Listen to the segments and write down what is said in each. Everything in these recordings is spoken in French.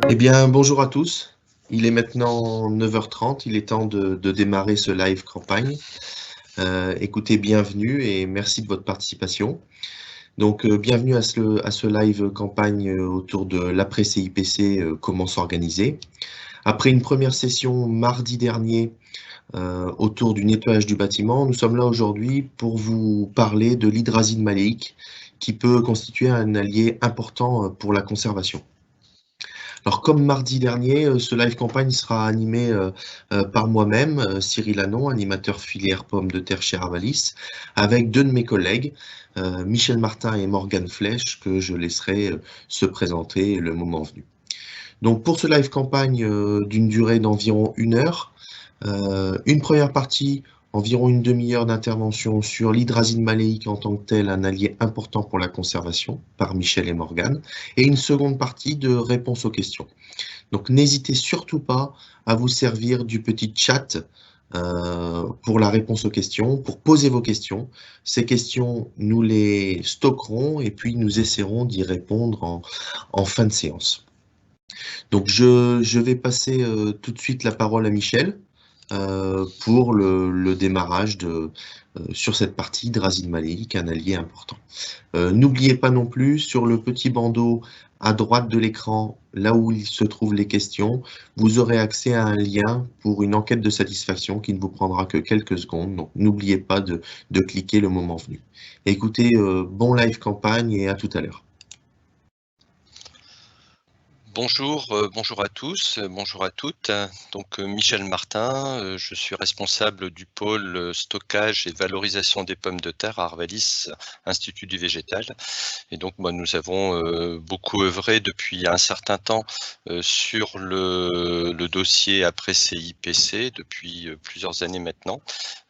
Eh bien, bonjour à tous. Il est maintenant 9h30, il est temps de démarrer ce live campagne. Écoutez, bienvenue et merci de votre participation. Donc, bienvenue à ce live campagne autour de l'après-CIPC, comment s'organiser. Après une première session mardi dernier autour du nettoyage du bâtiment, nous sommes là aujourd'hui pour vous parler de l'hydrazine maléique qui peut constituer un allié important pour la conservation. Alors, comme mardi dernier, ce live campagne sera animé par moi-même, Cyril Hanon, animateur filière pommes de terre chez Arvalis, avec deux de mes collègues, Michel Martin et Morgane Flèche, que je laisserai se présenter le moment venu. Donc, pour ce live campagne d'une durée d'environ 1 heure, une première partie, environ une demi-heure d'intervention sur l'hydrazine maléique en tant que telle, un allié important pour la conservation, par Michel et Morgane, et une seconde partie de réponse aux questions. Donc n'hésitez surtout pas à vous servir du petit chat pour la réponse aux questions, pour poser vos questions. Ces questions, nous les stockerons et puis nous essaierons d'y répondre en fin de séance. Donc je vais passer tout de suite la parole à Michel pour le démarrage sur cette partie d'hydrazine maléique, un allié important. N'oubliez pas non plus, sur le petit bandeau à droite de l'écran, là où il se trouvent les questions, vous aurez accès à un lien pour une enquête de satisfaction qui ne vous prendra que quelques secondes. Donc n'oubliez pas de cliquer le moment venu. Écoutez, bon live campagne et à tout à l'heure. Bonjour, bonjour à tous, bonjour à toutes. Donc Michel Martin, je suis responsable du pôle stockage et valorisation des pommes de terre à Arvalis, Institut du végétal. Et donc nous avons beaucoup œuvré depuis un certain temps sur le dossier après CIPC depuis plusieurs années maintenant.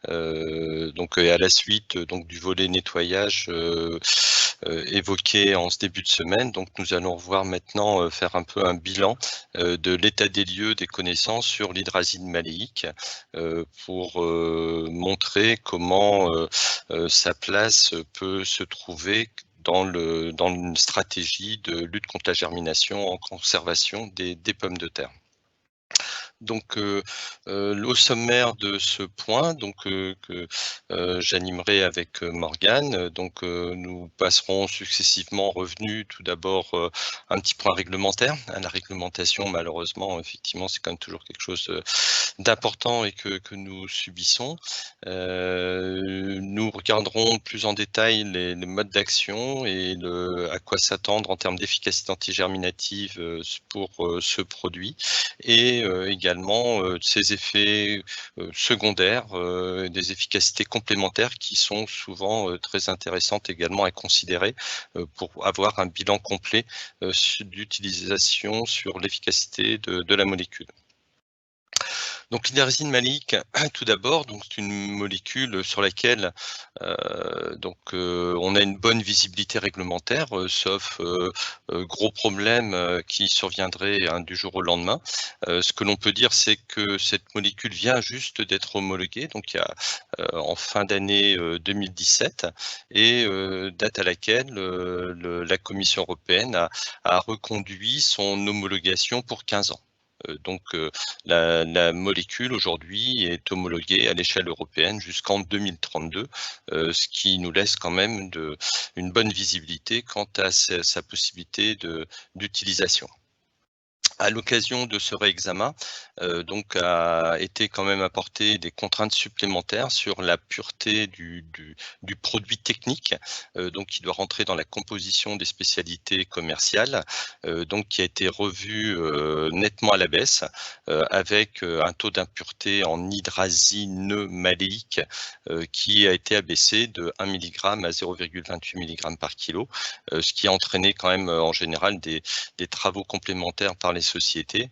Donc à la suite du volet nettoyage évoqué en ce début de semaine, donc nous allons voir maintenant faire un peu un bilan de l'état des lieux des connaissances sur l'hydrazine maléique pour montrer comment sa place peut se trouver dans une stratégie de lutte contre la germination en conservation des pommes de terre. Donc, au sommaire de ce point, que j'animerai avec Morgane. Donc, nous passerons successivement en revue tout d'abord un petit point réglementaire. La réglementation, malheureusement, effectivement, c'est quand même toujours quelque chose d'important et que nous subissons. Nous regarderons plus en détail les modes d'action et à quoi s'attendre en termes d'efficacité antigerminative pour ce produit, et également ses effets secondaires, des efficacités complémentaires qui sont souvent très intéressantes également à considérer pour avoir un bilan complet d'utilisation sur l'efficacité de la molécule. Donc l'hydrazine maléique, tout d'abord, c'est une molécule sur laquelle on a une bonne visibilité réglementaire, sauf gros problème qui surviendrait du jour au lendemain. Ce que l'on peut dire, c'est que cette molécule vient juste d'être homologuée, donc il y a en fin d'année 2017, et date à laquelle la Commission européenne a reconduit son homologation pour 15 ans. La molécule aujourd'hui est homologuée à l'échelle européenne jusqu'en 2032, ce qui nous laisse quand même une bonne visibilité quant à sa possibilité d'utilisation. À l'occasion de ce réexamen, a été quand même apporté des contraintes supplémentaires sur la pureté du produit technique, qui doit rentrer dans la composition des spécialités commerciales, qui a été revu nettement à la baisse, avec un taux d'impureté en hydrazine maléique qui a été abaissé de 1 mg à 0,28 mg par kilo, ce qui a entraîné quand même en général des travaux complémentaires par les sociétés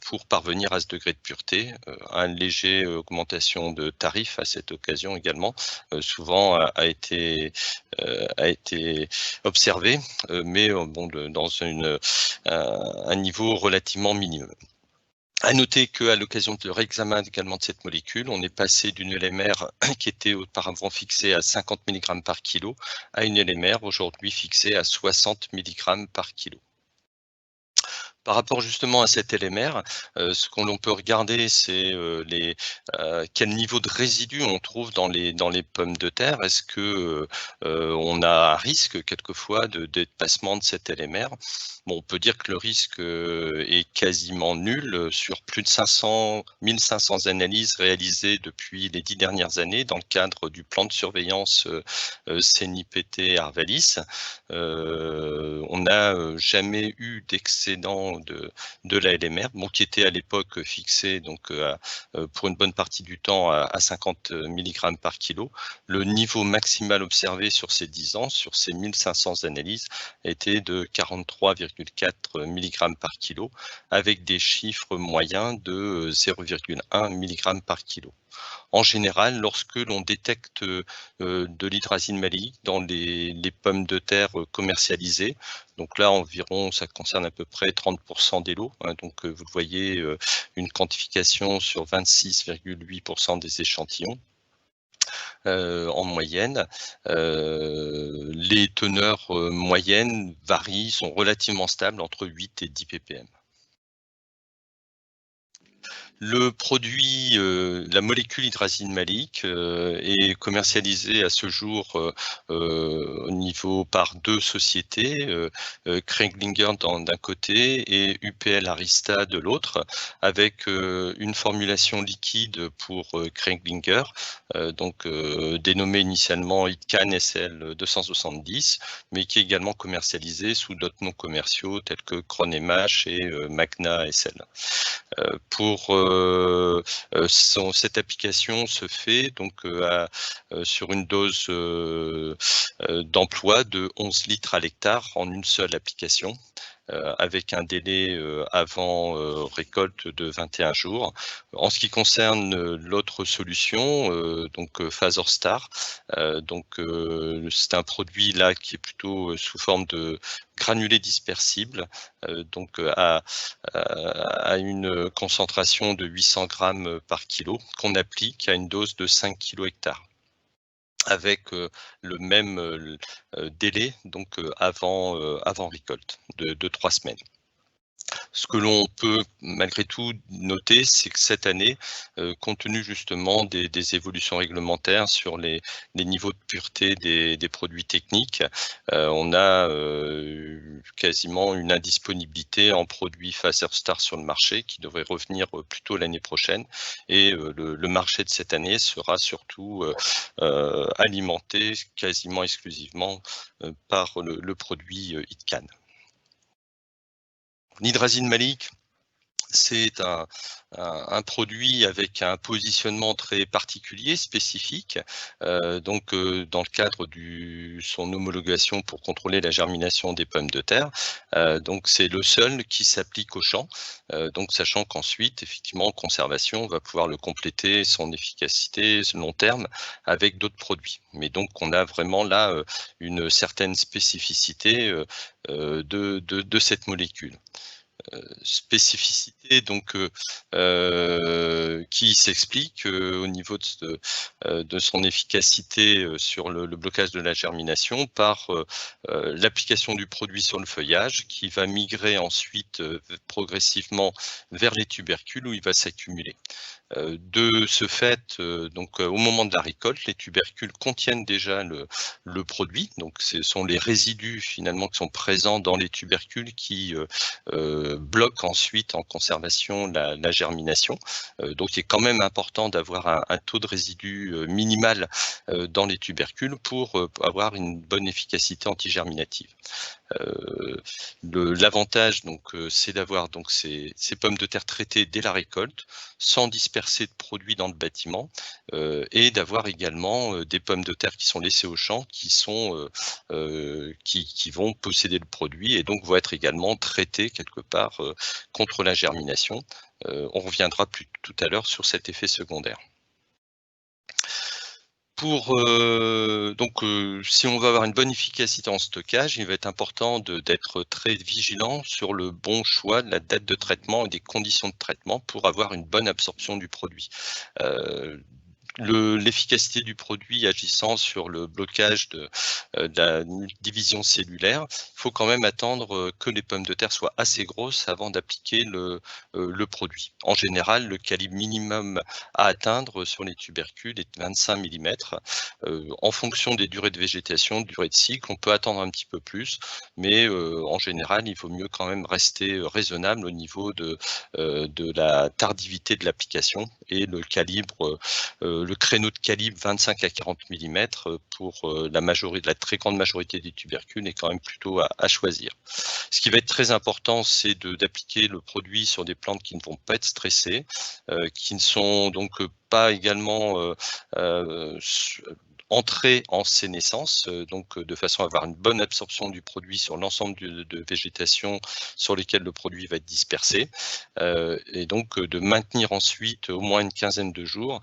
pour parvenir à ce degré de pureté. Une légère augmentation de tarifs à cette occasion également souvent a été observé, mais dans un niveau relativement minime. À noter qu'à l'occasion de réexamen également de cette molécule, on est passé d'une LMR qui était auparavant fixée à 50 mg par kilo à une LMR aujourd'hui fixée à 60 mg par kilo. Par rapport justement à cet LMR, ce qu'on peut regarder, c'est quel niveau de résidus on trouve dans les pommes de terre. Est-ce que, on a un risque quelquefois de dépassement de cet LMR? Bon, on peut dire que le risque, est quasiment nul, sur plus de 1 500 analyses réalisées depuis les 10 dernières années dans le cadre du plan de surveillance, CNIPT Arvalis. On n'a, jamais eu d'excédent de la LMR, bon, qui était à l'époque fixé donc pour une bonne partie du temps à 50 mg par kilo. Le niveau maximal observé sur ces 10 ans, sur ces 1500 analyses, était de 43,4 mg par kilo, avec des chiffres moyens de 0,1 mg par kilo. En général, lorsque l'on détecte de l'hydrazine maléique dans les pommes de terre commercialisées, donc là environ, ça concerne à peu près 30% des lots, hein, donc vous le voyez, une quantification sur 26,8% des échantillons. En moyenne, les teneurs moyennes varient, sont relativement stables entre 8 et 10 ppm. Le produit, la molécule hydrazine maléique, est commercialisée à ce jour, au niveau par 2 sociétés, Kreiglinger d'un côté et UPL Arista de l'autre, avec, une formulation liquide pour, Kreiglinger, donc, dénommée initialement Itcan SL 270, mais qui est également commercialisée sous d'autres noms commerciaux tels que Chronemash et Magna SL. Cette application se fait donc sur une dose d'emploi de 11 litres à l'hectare en une seule application, avec un délai avant récolte de 21 jours. En ce qui concerne l'autre solution, donc Phaserstar, c'est un produit là qui est plutôt sous forme de granulés dispersibles, donc à une concentration de 800 grammes par kilo, qu'on applique à une dose de 5 kg hectare, avec le même délai, donc avant récolte de 3 semaines. Ce que l'on peut malgré tout noter, c'est que cette année, compte tenu justement des évolutions réglementaires sur les niveaux de pureté des produits techniques, on a quasiment une indisponibilité en produits Phaserstar sur le marché qui devrait revenir plutôt l'année prochaine, et le marché de cette année sera surtout alimenté quasiment exclusivement par le produit Itcan. L'hydrazine maléique, c'est un produit avec un positionnement très particulier, spécifique, dans le cadre son homologation pour contrôler la germination des pommes de terre. Donc c'est le seul qui s'applique au champ, donc sachant qu'ensuite, effectivement, en conservation, on va pouvoir le compléter, son efficacité, son long terme, avec d'autres produits. Mais donc on a vraiment là une certaine spécificité de cette molécule. Spécificité donc qui s'explique au niveau de son efficacité sur le blocage de la germination par l'application du produit sur le feuillage, qui va migrer ensuite progressivement vers les tubercules où il va s'accumuler. De ce fait, au moment de la récolte, les tubercules contiennent déjà le produit, donc ce sont les résidus finalement qui sont présents dans les tubercules qui bloquent ensuite en conservation la germination. Donc il est quand même important d'avoir un taux de résidus minimal dans les tubercules pour avoir une bonne efficacité antigerminative. L'avantage c'est d'avoir ces pommes de terre traitées dès la récolte, sans disperser de produits dans le bâtiment, et d'avoir également des pommes de terre qui sont laissées au champ, qui vont posséder le produit et donc vont être également traitées quelque part contre la germination. On reviendra tout à l'heure sur cet effet secondaire. Si on veut avoir une bonne efficacité en stockage, il va être important d'être très vigilant sur le bon choix de la date de traitement et des conditions de traitement pour avoir une bonne absorption du produit. l'efficacité du produit agissant sur le blocage de la division cellulaire, il faut quand même attendre que les pommes de terre soient assez grosses avant d'appliquer le produit. En général, le calibre minimum à atteindre sur les tubercules est 25 mm. En fonction des durées de végétation, durée de cycle, on peut attendre un petit peu plus, mais en général, il vaut mieux quand même rester raisonnable au niveau de la tardivité de l'application et le calibre, le créneau de calibre 25 à 40 mm pour la très grande majorité des tubercules est quand même plutôt à choisir. Ce qui va être très important, c'est d'appliquer le produit sur des plantes qui ne vont pas être stressées, qui ne sont donc pas également entrer en sénescence, donc de façon à avoir une bonne absorption du produit sur l'ensemble de végétation sur lesquelles le produit va être dispersé, et donc de maintenir ensuite au moins une quinzaine de jours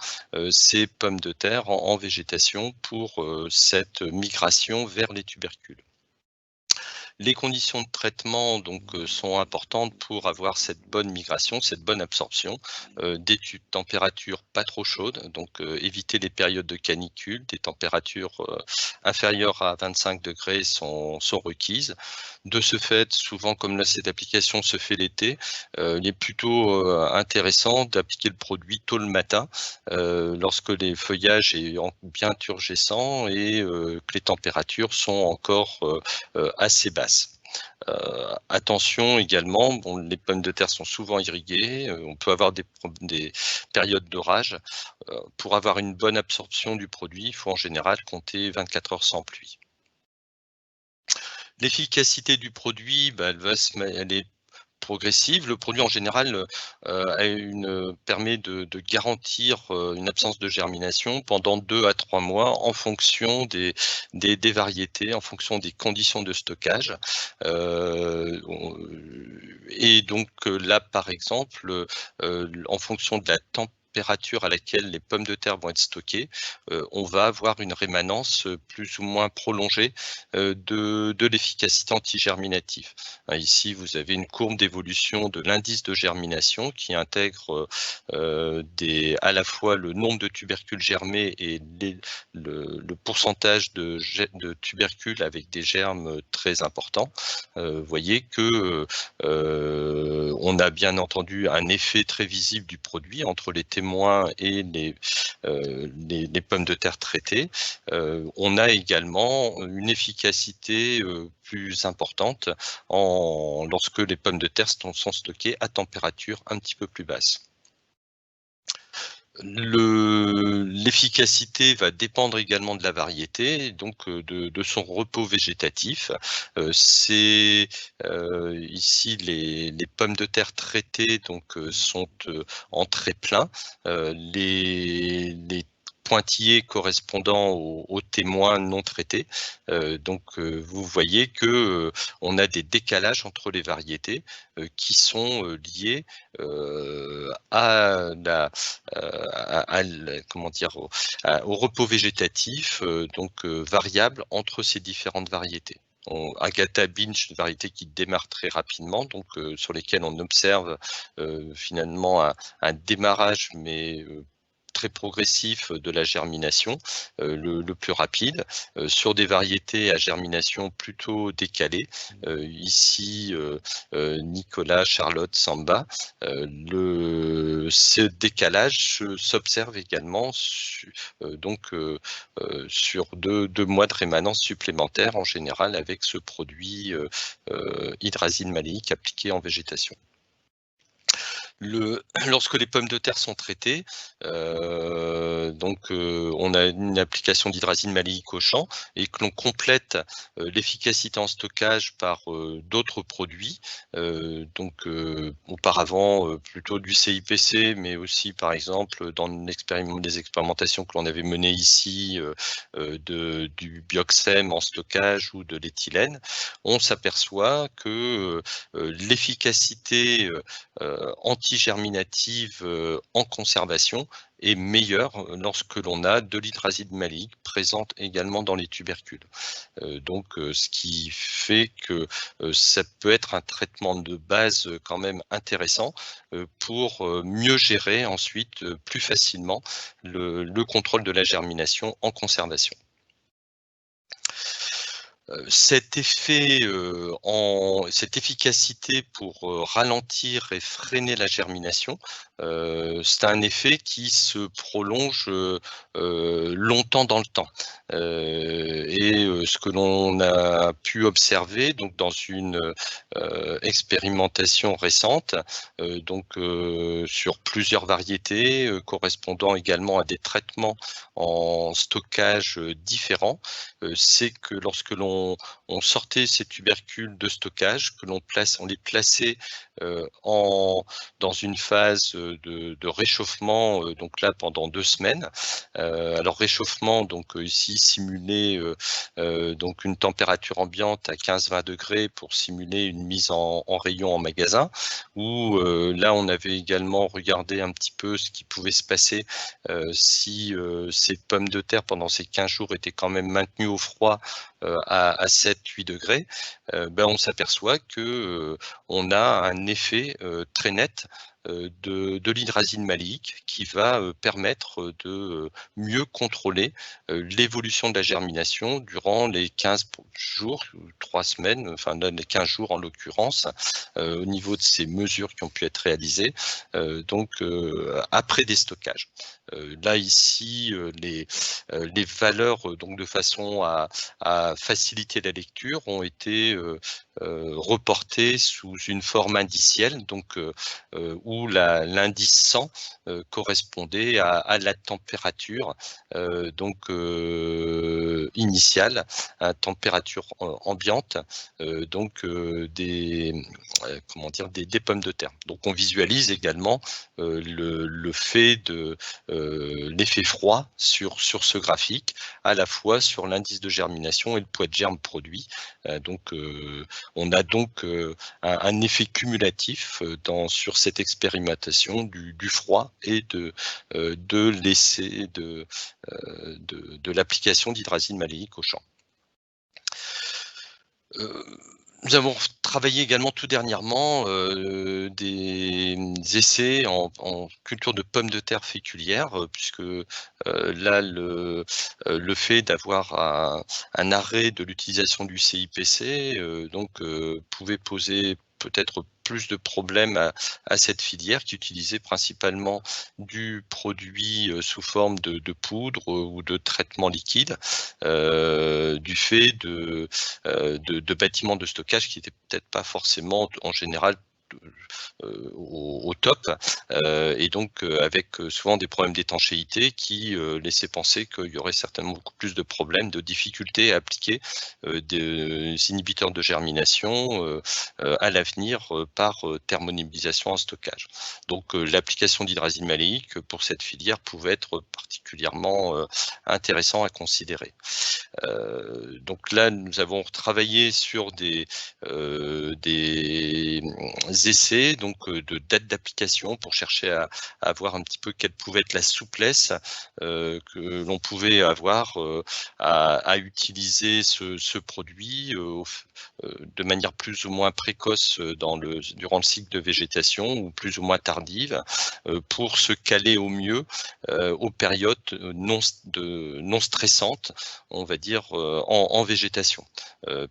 ces pommes de terre en végétation pour cette migration vers les tubercules. Les conditions de traitement donc sont importantes pour avoir cette bonne migration, cette bonne absorption, des températures pas trop chaudes, donc éviter les périodes de canicule, des températures inférieures à 25 degrés sont requises. De ce fait, souvent comme cette application se fait l'été, il est plutôt intéressant d'appliquer le produit tôt le matin, lorsque les feuillages est bien turgescent et que les températures sont encore assez basses. Attention également, bon, les pommes de terre sont souvent irriguées, on peut avoir des périodes d'orage. Pour avoir une bonne absorption du produit, il faut en général compter 24 heures sans pluie. L'efficacité du produit, elle est progressive. Le produit en général permet de garantir une absence de germination pendant 2 à 3 mois en fonction des variétés, en fonction des conditions de stockage. Et donc là, par exemple, en fonction de la température à laquelle les pommes de terre vont être stockées, on va avoir une rémanence plus ou moins prolongée de l'efficacité antigerminative. Ici, vous avez une courbe d'évolution de l'indice de germination qui intègre à la fois le nombre de tubercules germés et le pourcentage de tubercules avec des germes très importants. Vous voyez que on a bien entendu un effet très visible du produit entre les témoins et les pommes de terre traitées. On a également une efficacité plus importante lorsque les pommes de terre sont stockées à température un petit peu plus basse. L'efficacité va dépendre également de la variété, donc de son repos végétatif. C'est ici les pommes de terre traitées donc sont en très plein. Les pointillés correspondant aux témoins non traités. Donc vous voyez que on a des décalages entre les variétés qui sont liés au repos végétatif, donc variable entre ces différentes variétés. Agatha Binch, une variété qui démarre très rapidement, donc sur lesquelles on observe finalement un démarrage, mais très progressif de la germination, le plus rapide, sur des variétés à germination plutôt décalée. Ici, Nicolas, Charlotte, Samba. Ce décalage s'observe également sur 2 mois de rémanence supplémentaire, en général avec ce produit hydrazine maléique appliqué en végétation. Lorsque les pommes de terre sont traitées, on a une application d'hydrazine maléique au champ et que l'on complète l'efficacité en stockage par d'autres produits, auparavant plutôt du CIPC, mais aussi par exemple dans des expérimentations que l'on avait menées ici du Bioxem en stockage ou de l'éthylène, on s'aperçoit que l'efficacité antigerminative en conservation est meilleure lorsque l'on a de l'hydrazine malique présente également dans les tubercules. Donc ce qui fait que ça peut être un traitement de base quand même intéressant pour mieux gérer ensuite plus facilement le contrôle de la germination en conservation. Cet effet, cette efficacité pour ralentir et freiner la germination, c'est un effet qui se prolonge longtemps dans le temps. Ce que l'on a pu observer donc dans une expérimentation récente, sur plusieurs variétés, correspondant également à des traitements en stockage différents, c'est que lorsque on sortait ces tubercules de stockage, on les plaçait dans une phase de réchauffement, donc là pendant 2 semaines. Alors réchauffement, donc ici simulé donc une température ambiante à 15-20 degrés pour simuler une mise en rayon en magasin, où là on avait également regardé un petit peu ce qui pouvait se passer si ces pommes de terre pendant ces 15 jours étaient quand même maintenues au froid à 7-8 degrés, on s'aperçoit que on a un effet très net de l'hydrazine malique qui va permettre de mieux contrôler l'évolution de la germination durant les 15 jours, 3 semaines, enfin les 15 jours en l'occurrence, au niveau de ces mesures qui ont pu être réalisées, après déstockage. Là ici, les valeurs, donc de façon à faciliter la lecture, ont été reportées sous une forme indicielle, donc où l'indice 100 correspondait à la température initiale, à température ambiante, des pommes de terre. Donc on visualise également le fait de l'effet froid sur ce graphique, à la fois sur l'indice de germination et le poids de germe produit. On a donc un effet cumulatif sur cette expérimentation du froid et de l'essai de l'application d'hydrazine maléique au champ. Nous avons travaillé également tout dernièrement des essais en culture de pommes de terre féculières, puisque là le fait d'avoir un arrêt de l'utilisation du CIPC pouvait poser peut-être plus de problèmes à cette filière qui utilisait principalement du produit sous forme de poudre ou de traitement liquide, du fait de bâtiments de stockage qui n'étaient peut-être pas forcément en général au top, et donc avec souvent des problèmes d'étanchéité qui laissaient penser qu'il y aurait certainement beaucoup plus de problèmes, de difficultés à appliquer des inhibiteurs de germination à l'avenir par thermonébulisation en stockage. Donc l'application d'hydrazine maléique pour cette filière pouvait être particulièrement intéressant à considérer. Donc là, nous avons travaillé sur des essais de date d'application pour chercher à voir un petit peu quelle pouvait être la souplesse que l'on pouvait avoir à utiliser ce produit de manière plus ou moins précoce durant le cycle de végétation ou plus ou moins tardive pour se caler au mieux aux périodes non stressantes, on va dire, en végétation,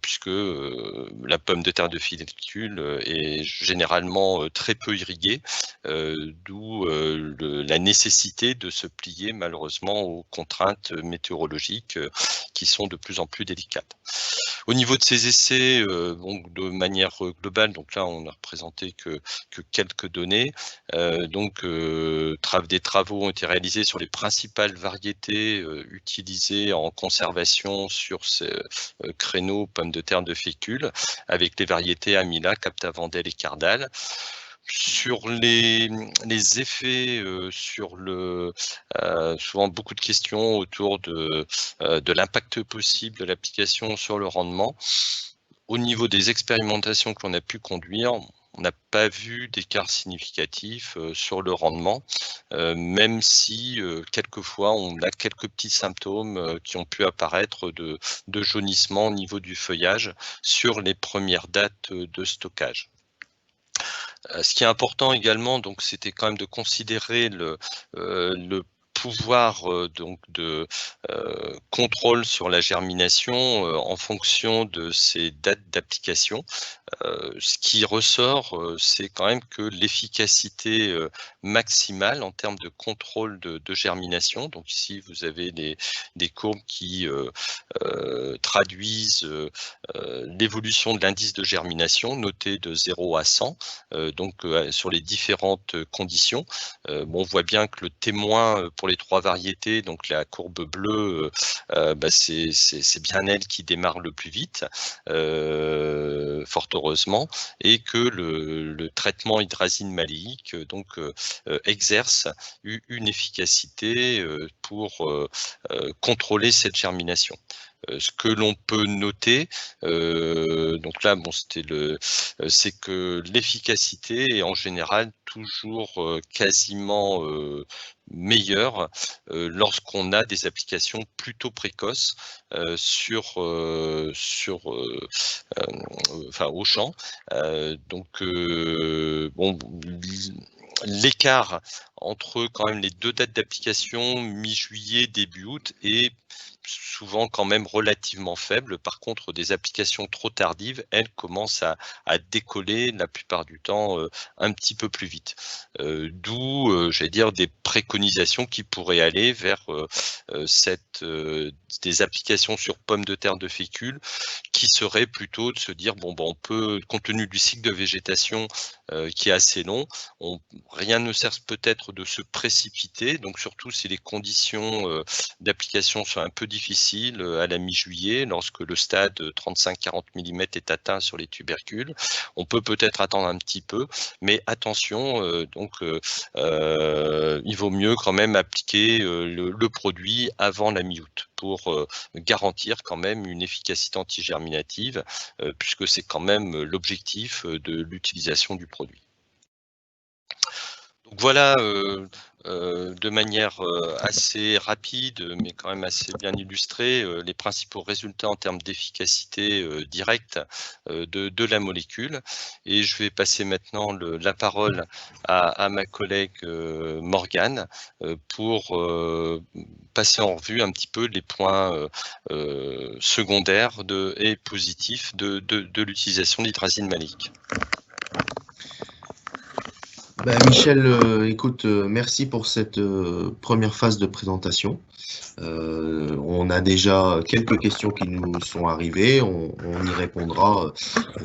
puisque la pomme de terre de fécule est généralement très peu irriguée, d'où la nécessité de se plier malheureusement aux contraintes météorologiques qui sont de plus en plus délicates. Au niveau de ces essais, de manière globale, donc là on n'a représenté que quelques données, des travaux ont été réalisés sur les principales variétés utilisées en conservation sur ces créneaux pommes de terre de fécule, avec les variétés Amila, Captavandel et Cardal. Sur les effets, souvent beaucoup de questions autour de l'impact possible de l'application sur le rendement. Au niveau des expérimentations que l'on a pu conduire, on n'a pas vu d'écart significatif sur le rendement, même si quelquefois on a quelques petits symptômes qui ont pu apparaître de jaunissement au niveau du feuillage sur les premières dates de stockage. Ce qui est important également, donc, c'était quand même de considérer le pouvoir donc de contrôle sur la germination en fonction de ces dates d'application. Ce qui ressort, c'est quand même que l'efficacité maximale en termes de contrôle de germination, donc ici vous avez des courbes qui traduisent l'évolution de l'indice de germination noté de 0 à 100, donc sur les différentes conditions. On voit bien que le témoin pour les 3 variétés, donc la courbe bleue, c'est bien elle qui démarre le plus vite, fort heureusement, et que le traitement hydrazine maléique exerce une efficacité pour contrôler cette germination. Ce que l'on peut noter, donc là, c'est que l'efficacité est en général toujours quasiment meilleure lorsqu'on a des applications plutôt précoces au champ. L'écart entre quand même les 2 dates d'application, mi-juillet, début août, est souvent quand même relativement faible. Par contre, des applications trop tardives, elles commencent à décoller la plupart du temps un petit peu plus vite. D'où, j'allais dire, des préconisations qui pourraient aller vers des applications sur pommes de terre de fécule, qui serait plutôt de se dire on peut, compte tenu du cycle de végétation qui est assez long, rien ne sert peut-être de se précipiter, donc surtout si les conditions d'application sont un peu difficiles à la mi-juillet, lorsque le stade 35-40 mm est atteint sur les tubercules. On peut peut-être attendre un petit peu, mais attention, il vaut mieux quand même appliquer le produit avant la mi-août pour garantir quand même une efficacité antigerminative, puisque c'est quand même l'objectif de l'utilisation du produit. Donc voilà, de manière assez rapide, mais quand même assez bien illustrée, les principaux résultats en termes d'efficacité directe de la molécule. Et je vais passer maintenant la parole à ma collègue Morgane pour passer en revue un petit peu les points secondaires et positifs de l'utilisation de l'hydrazine maléique. Michel, écoute, merci pour cette première phase de présentation. On a déjà quelques questions qui nous sont arrivées, on y répondra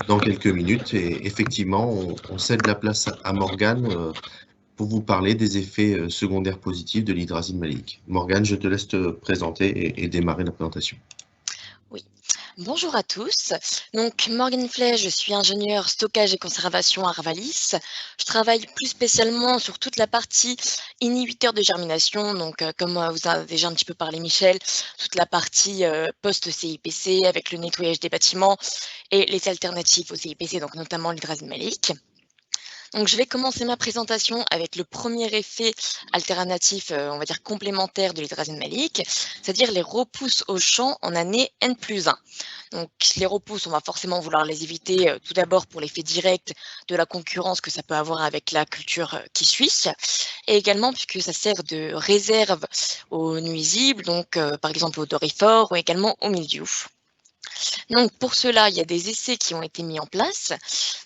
dans quelques minutes et effectivement, on cède la place à Morgane pour vous parler des effets secondaires positifs de l'hydrazine maléique. Morgane, je te laisse te présenter et démarrer la présentation. Oui. Bonjour à tous, donc Morgane Flay, je suis ingénieure stockage et conservation à Arvalis. Je travaille plus spécialement sur toute la partie inhibiteur de germination, donc comme vous avez déjà un petit peu parlé Michel, toute la partie post-CIPC avec le nettoyage des bâtiments et les alternatives au CIPC, donc notamment l'hydrazine maléique. Donc, je vais commencer ma présentation avec le premier effet alternatif, on va dire complémentaire de l'hydrazine maléique, c'est-à-dire les repousses au champ en année N+1. Donc, les repousses, on va forcément vouloir les éviter tout d'abord pour l'effet direct de la concurrence que ça peut avoir avec la culture qui suit, et également puisque ça sert de réserve aux nuisibles, donc par exemple aux doryphores ou également au mildiou. Donc pour cela, il y a des essais qui ont été mis en place.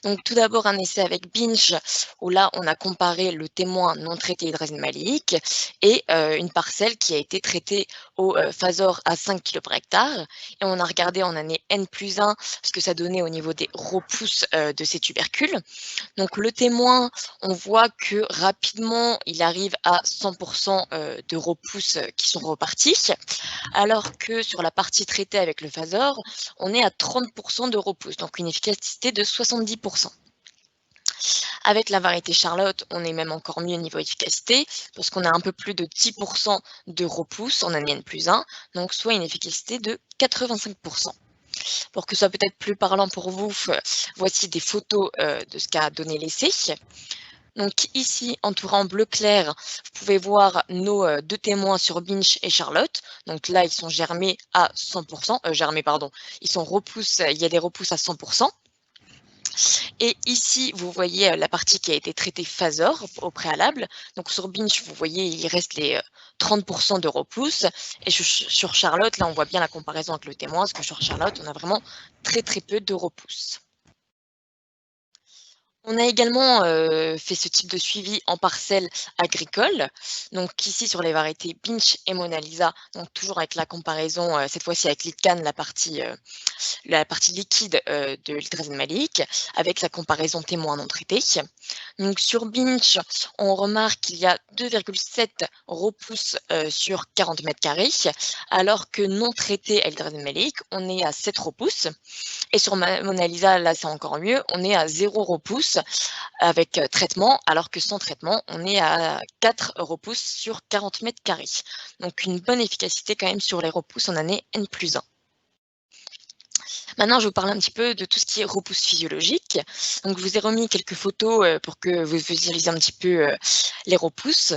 Donc tout d'abord un essai avec Binge, où là on a comparé le témoin non traité hydrazine maléique et une parcelle qui a été traitée au Phasor à 5 kg par hectare. Et on a regardé en année N+1 ce que ça donnait au niveau des repousses de ces tubercules. Donc le témoin, on voit que rapidement il arrive à 100% de repousses qui sont reparties, alors que sur la partie traitée avec le Phasor, on est à 30% de repousse, donc une efficacité de 70%. Avec la variété Charlotte, on est même encore mieux au niveau efficacité, parce qu'on a un peu plus de 10% de repousse en année N+1, donc soit une efficacité de 85%. Pour que ce soit peut-être plus parlant pour vous, voici des photos de ce qu'a donné l'essai. Donc ici, entourant bleu clair, vous pouvez voir nos deux témoins sur Binge et Charlotte. Donc là, ils sont germés à 100%, germés, pardon, ils sont repousses, il y a des repousses à 100%. Et ici, vous voyez la partie qui a été traitée phasor au préalable. Donc sur Binge, vous voyez, il reste les 30% de repousse. Et sur Charlotte, là, on voit bien la comparaison avec le témoin, parce que sur Charlotte, on a vraiment très peu de repousse. On a également fait ce type de suivi en parcelle agricole. Donc ici sur les variétés Binge et Mona Lisa, donc toujours avec la comparaison, cette fois-ci avec l'ITCAN, la partie liquide de l'hydrazine maléique, avec la comparaison témoin non traité. Donc sur Binge, on remarque qu'il y a 2,7 repousses sur 40 mètres carrés, alors que non traité à l'hydrazine maléique, on est à 7 repousses. Et sur Mona Lisa, là c'est encore mieux, on est à 0 repousse avec traitement, alors que sans traitement, on est à 4 repousses sur 40 mètres carrés. Donc une bonne efficacité quand même sur les repousses en année N+1. Maintenant, je vais vous parler un petit peu de tout ce qui est repousse physiologique. Donc je vous ai remis quelques photos pour que vous visualisiez un petit peu les repousses.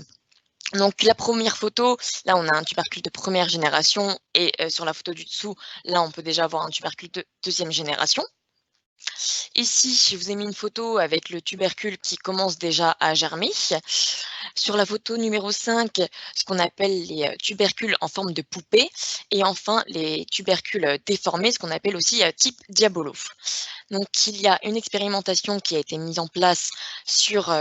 Donc la première photo, là on a un tubercule de première génération et sur la photo du dessous, là on peut déjà avoir un tubercule de deuxième génération. Ici, je vous ai mis une photo avec le tubercule qui commence déjà à germer. Sur la photo numéro 5, ce qu'on appelle les tubercules en forme de poupée. Et enfin, les tubercules déformés, ce qu'on appelle aussi type diabolo. Donc, il y a une expérimentation qui a été mise en place sur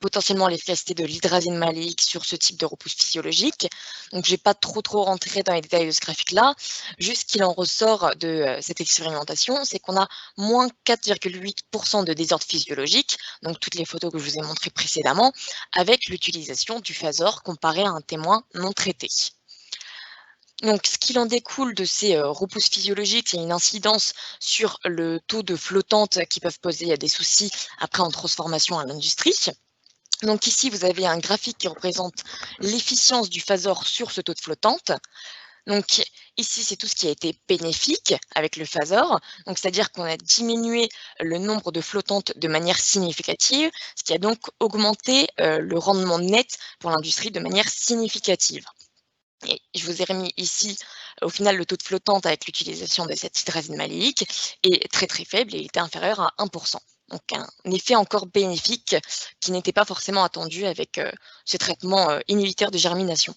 potentiellement l'efficacité de l'hydrazine maléique sur ce type de repousse physiologique. Donc, je ne vais pas trop rentrer dans les détails de ce graphique-là. Juste qu'il en ressort de cette expérimentation, c'est qu'on a moins 4,8% de désordre physiologique, donc toutes les photos que je vous ai montrées précédemment, avec l'utilisation du phasor comparé à un témoin non traité. Donc, ce qu'il en découle de ces repousses physiologiques, c'est une incidence sur le taux de flottantes qui peuvent poser des soucis après en transformation à l'industrie. Donc ici, vous avez un graphique qui représente l'efficience du phasor sur ce taux de flottante. Donc ici, c'est tout ce qui a été bénéfique avec le phasor, donc c'est-à-dire qu'on a diminué le nombre de flottantes de manière significative, ce qui a donc augmenté le rendement net pour l'industrie de manière significative. Et je vous ai remis ici, au final, le taux de flottante avec l'utilisation de cette hydrazine maléique est très faible et il était inférieur à 1%. Donc un effet encore bénéfique qui n'était pas forcément attendu avec ce traitement inhibiteur de germination.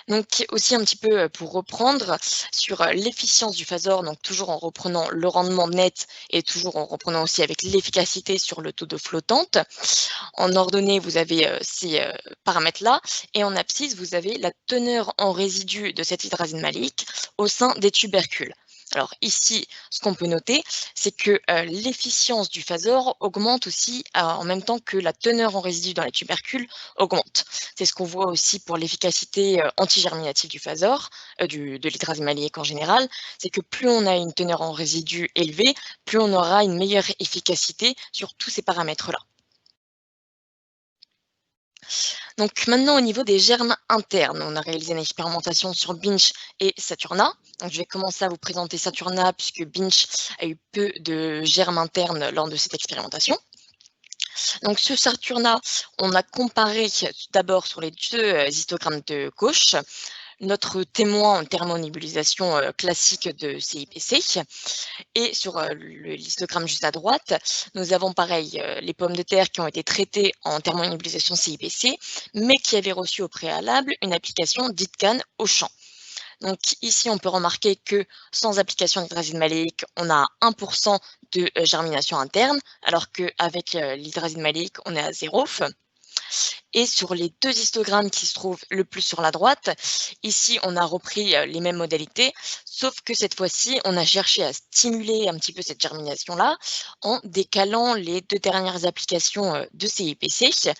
Donc aussi un petit peu pour reprendre sur l'efficience du phasor, donc toujours en reprenant le rendement net et toujours en reprenant aussi avec l'efficacité sur le taux de flottante. En ordonnée, vous avez ces paramètres-là et en abscisse, vous avez la teneur en résidus de cette hydrazine maléique au sein des tubercules. Alors ici, ce qu'on peut noter, c'est que l'efficience du phasor augmente aussi en même temps que la teneur en résidus dans les tubercules augmente. C'est ce qu'on voit aussi pour l'efficacité antigerminative du phasor, de l'hydrazine maléique en général, c'est que plus on a une teneur en résidus élevée, plus on aura une meilleure efficacité sur tous ces paramètres-là. Donc maintenant, au niveau des germes internes, on a réalisé une expérimentation sur Binge et Saturna. Donc, je vais commencer à vous présenter Saturna puisque Binge a eu peu de germes internes lors de cette expérimentation. Donc sur Saturna, on a comparé d'abord sur les deux histogrammes de gauche notre témoin en thermonébulisation classique de CIPC. Et sur l'histogramme juste à droite, nous avons pareil les pommes de terre qui ont été traitées en thermonébulisation CIPC, mais qui avaient reçu au préalable une application d'ITCAN au champ. Donc ici, on peut remarquer que sans application d'hydrazine maléique, on a 1% de germination interne, alors qu'avec l'hydrazine maléique, on est à 0. Et sur les deux histogrammes qui se trouvent le plus sur la droite, ici, on a repris les mêmes modalités, sauf que cette fois-ci, on a cherché à stimuler un petit peu cette germination-là en décalant les deux dernières applications de CIPC.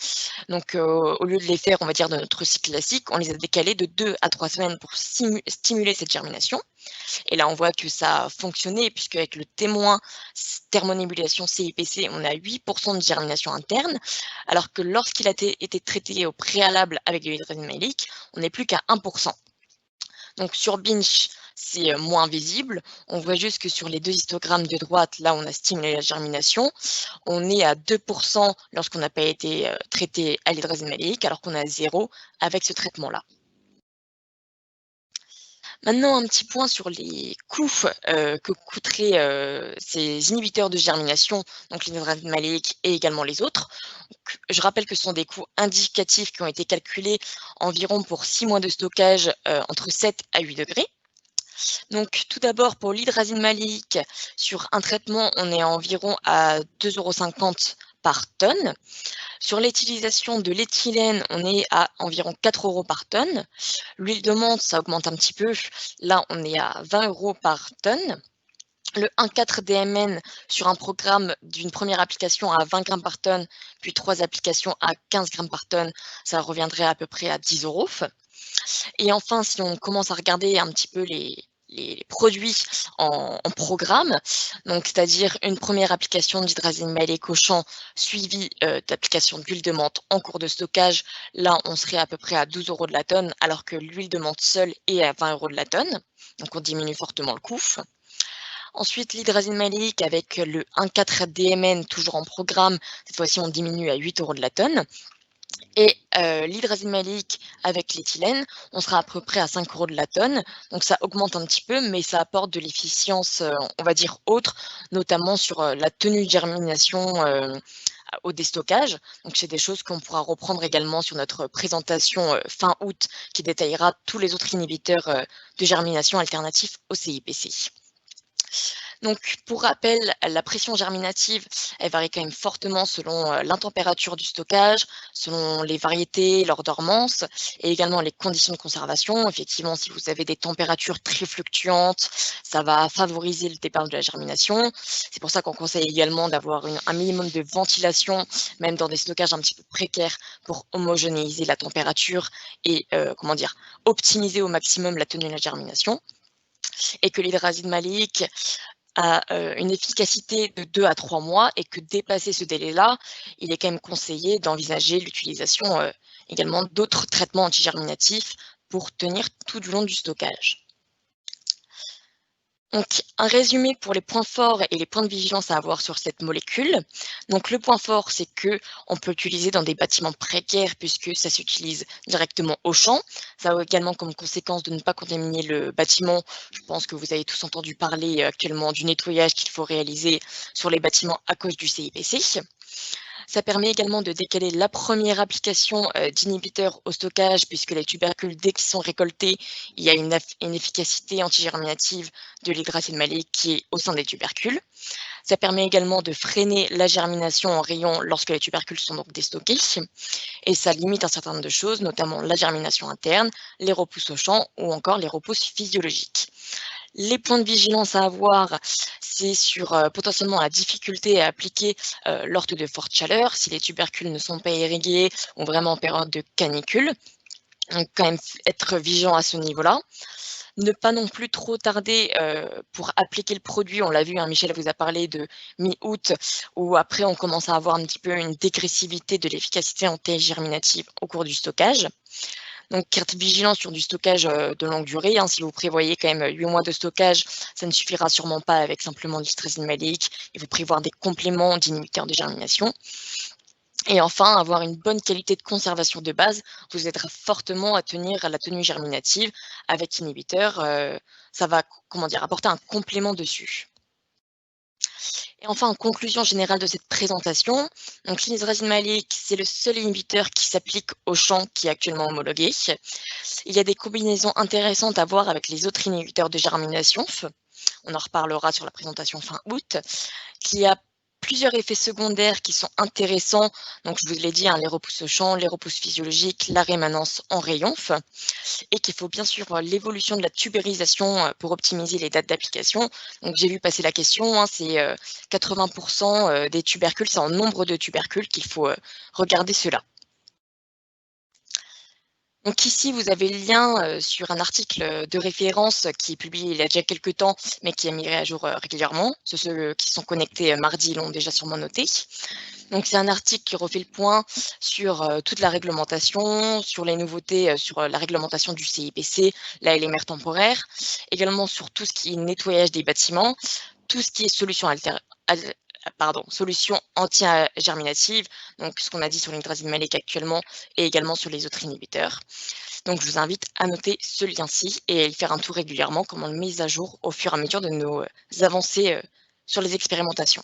Donc, au lieu de les faire, on va dire, de notre cycle classique, on les a décalés de 2 à 3 semaines pour stimuler cette germination. Et là, on voit que ça a fonctionné, puisque avec le témoin thermonébulation CIPC, on a 8% de germination interne, alors que lorsqu'il a été traité au préalable avec de l'hydrazine maléique, on n'est plus qu'à 1%. Donc sur Binge, c'est moins visible. On voit juste que sur les 2 histogrammes de droite, là, on a stimulé la germination. On est à 2% lorsqu'on n'a pas été traité à l'hydrazine maléique, alors qu'on est à 0 avec ce traitement-là. Maintenant, un petit point sur les coûts que coûteraient ces inhibiteurs de germination, donc l'hydrazine maléique et également les autres. Donc, je rappelle que ce sont des coûts indicatifs qui ont été calculés environ pour 6 mois de stockage entre 7 à 8 degrés. Donc, tout d'abord, pour l'hydrazine maléique, sur un traitement, on est environ à 2,50 € par tonne. Sur l'utilisation de l'éthylène, on est à environ 4 € par tonne. L'huile de menthe, ça augmente un petit peu. Là, on est à 20 € par tonne. Le 1,4-DMN sur un programme d'une première application à 20 grammes par tonne, puis 3 applications à 15 grammes par tonne, ça reviendrait à peu près à 10 €. Et enfin, si on commence à regarder un petit peu les produits en programme, donc c'est-à-dire une première application d'hydrazine maléique au champ suivie d'application d'huile de menthe en cours de stockage, là on serait à peu près à 12 € de la tonne, alors que l'huile de menthe seule est à 20 € de la tonne, donc on diminue fortement le coût. Ensuite, l'hydrazine maléique avec le 1,4-DMN toujours en programme, cette fois-ci on diminue à 8 € de la tonne. Et l'hydrazine maléique avec l'éthylène, on sera à peu près à 5 € de la tonne. Donc ça augmente un petit peu, mais ça apporte de l'efficience, on va dire, autre, notamment sur la tenue de germination au déstockage. Donc c'est des choses qu'on pourra reprendre également sur notre présentation fin août, qui détaillera tous les autres inhibiteurs de germination alternatifs au CIPC. Donc, pour rappel, la pression germinative, elle varie quand même fortement selon la température du stockage, selon les variétés, leur dormance et également les conditions de conservation. Effectivement, si vous avez des températures très fluctuantes, ça va favoriser le départ de la germination. C'est pour ça qu'on conseille également d'avoir un minimum de ventilation, même dans des stockages un petit peu précaires, pour homogénéiser la température et optimiser au maximum la tenue de la germination. Et que l'hydrazine maléique a une efficacité de 2 à 3 mois et que dépasser ce délai-là, il est quand même conseillé d'envisager l'utilisation également d'autres traitements antigerminatifs pour tenir tout du long du stockage. Donc, un résumé pour les points forts et les points de vigilance à avoir sur cette molécule. Donc, le point fort, c'est qu'on peut l'utiliser dans des bâtiments précaires puisque ça s'utilise directement au champ. Ça a également comme conséquence de ne pas contaminer le bâtiment. Je pense que vous avez tous entendu parler actuellement du nettoyage qu'il faut réaliser sur les bâtiments à cause du CIPC. Ça permet également de décaler la première application d'inhibiteur au stockage, puisque les tubercules, dès qu'ils sont récoltés, il y a une efficacité antigerminative de l'hydrazine maléique qui est au sein des tubercules. Ça permet également de freiner la germination en rayon lorsque les tubercules sont donc déstockés. Et ça limite un certain nombre de choses, notamment la germination interne, les repousses au champ ou encore les repousses physiologiques. Les points de vigilance à avoir, c'est sur potentiellement la difficulté à appliquer lors de forte chaleur, si les tubercules ne sont pas irrigués ou vraiment en période de canicule. Donc quand même être vigilant à ce niveau-là. Ne pas non plus trop tarder pour appliquer le produit. On l'a vu, hein, Michel vous a parlé de mi-août, où après on commence à avoir un petit peu une dégressivité de l'efficacité anti-germinative au cours du stockage. Donc, être vigilant sur du stockage de longue durée. Hein. Si vous prévoyez quand même 8 mois de stockage, ça ne suffira sûrement pas avec simplement de l'hydrazine maléique. Il faut prévoir des compléments d'inhibiteurs de germination. Et enfin, avoir une bonne qualité de conservation de base vous aidera fortement à tenir la tenue germinative avec inhibiteur. Ça va apporter un complément dessus. Et enfin, en conclusion générale de cette présentation, donc l'hydrazine maléique, c'est le seul inhibiteur qui s'applique au champ qui est actuellement homologué. Il y a des combinaisons intéressantes à voir avec les autres inhibiteurs de germination. On en reparlera sur la présentation fin août, qui a plusieurs effets secondaires qui sont intéressants. Donc, je vous l'ai dit, hein, les repousses au champ, les repousses physiologiques, la rémanence en rayon, et qu'il faut bien sûr l'évolution de la tubérisation pour optimiser les dates d'application. Donc, j'ai vu passer la question, hein, c'est 80% des tubercules, c'est en nombre de tubercules qu'il faut regarder cela. Donc ici, vous avez le lien sur un article de référence qui est publié il y a déjà quelques temps, mais qui est mis à jour régulièrement. Ceux qui sont connectés mardi l'ont déjà sûrement noté. Donc, c'est un article qui refait le point sur toute la réglementation, sur les nouveautés sur la réglementation du CIPC, la LMR temporaire, également sur tout ce qui est nettoyage des bâtiments, tout ce qui est solution anti-germinative, donc ce qu'on a dit sur l'Yggdrasil maleique actuellement, et également sur les autres inhibiteurs. Donc, je vous invite à noter ce lien-ci et à y faire un tour régulièrement, comme on le met à jour au fur et à mesure de nos avancées sur les expérimentations.